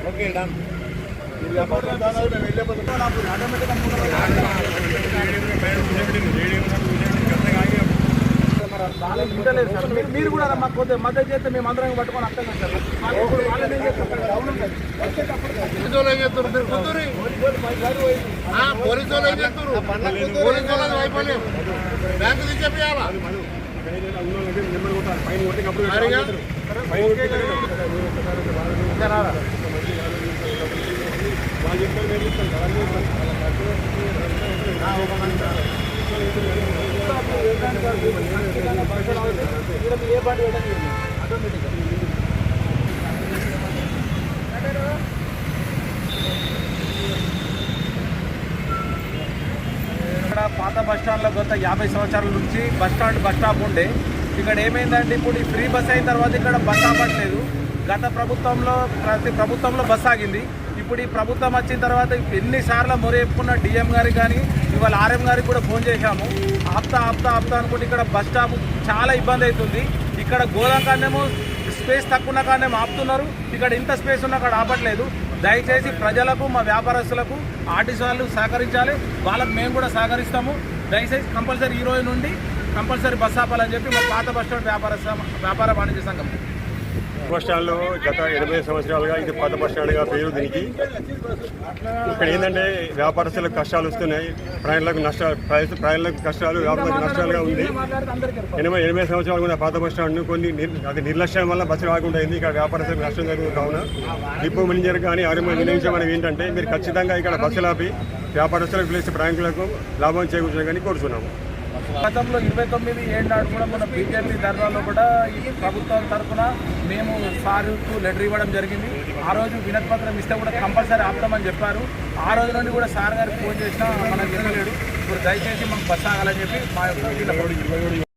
Okay done మీరు కూడా మాకు కొద్దిగా మద్దతు చేస్తే మేము అందరం పట్టుకొని అర్థం పోలీసు ఏం చేస్తారు అయిపోలేము బ్యాంకు తెచ్చేయాలా ఏ పార్టీ ఆటోమేటిక్గా పాత బస్టాండ్లో గత 50 సంవత్సరాల నుంచి బస్ స్టాప్ ఉండే ఇక్కడ ఏమైందంటే ఇప్పుడు ఈ ఫ్రీ బస్ అయిన తర్వాత ఇక్కడ బస్ ఆపట్లేదు. గత ప్రభుత్వంలో ప్రతి ప్రభుత్వంలో బస్ ఆగింది. ఇప్పుడు ఈ ప్రభుత్వం వచ్చిన తర్వాత ఎన్నిసార్లు మొరేపుకున్న డిఎం గారికి కానీ ఇవాళ ఆర్ఎం గారికి కూడా ఫోన్ చేశాము. ఆపుతా అనుకుంటే ఇక్కడ బస్ స్టాప్ చాలా ఇబ్బంది అవుతుంది. ఇక్కడ గోదాం కాడనేమో స్పేస్ తక్కువ ఉన్న కాడనేమో ఆపుతున్నారు, ఇక్కడ ఇంత స్పేస్ ఉన్న కాడ ఆపట్లేదు. దయచేసి ప్రజలకు మా వ్యాపారస్తులకు ఆర్టీసీ వాళ్ళు సహకరించాలి, వాళ్ళకు మేము కూడా సహకరిస్తాము. దయచేసి కంపల్సరీ ఈ రోజు నుండి కంపల్సరీ బస్ ఆపాలని చెప్పి మా పాత బస్ స్టాండ్ వ్యాపార వాణిజ్య సంఘం. బస్ స్టాండ్లో గత 80 సంవత్సరాలుగా ఇది పాత బస్ స్టాండ్గా పేరు దీనికి. ఇక్కడ ఏంటంటే వ్యాపారస్తులకు కష్టాలు వస్తున్నాయి, ప్రయాణికులకు కష్టాలు, వ్యాపారులకు నష్టాలుగా ఉంది. 80 సంవత్సరాలు ఉన్న పాత బస్ స్టాండ్ను కొన్ని నిర్లక్ష్యం వల్ల బస్సు రాకుండా అయింది. ఇక్కడ వ్యాపారస్తులకు నష్టం జరుగుతుంది. కావున డిపో మేనేజర్ కానీ ఆర్ఎంఐ నిర్ణయించమని ఏంటంటే మీరు ఖచ్చితంగా ఇక్కడ బస్సులు ఆపి వ్యాపారస్తులకు ప్లేస్ ప్రయాణికులకు లాభం చేకూర్చాలని కోరుతున్నాము. గతంలో 29 నాడు కూడా మన బీజేపీ ధర్నాలో కూడా ఈ ప్రభుత్వం తరఫున మేము సార్కు లెటర్ ఇవ్వడం జరిగింది. ఆ రోజు వినతి పత్రం ఇస్తే కూడా కంపల్సరీ ఆపుతామని చెప్పారు. ఆ రోజు నుండి కూడా సార్ గారికి ఫోన్ చేసినా మనకు వినలేడు. ఇప్పుడు దయచేసి మాకు బస్ ఆగాలని చెప్పి మా యొక్క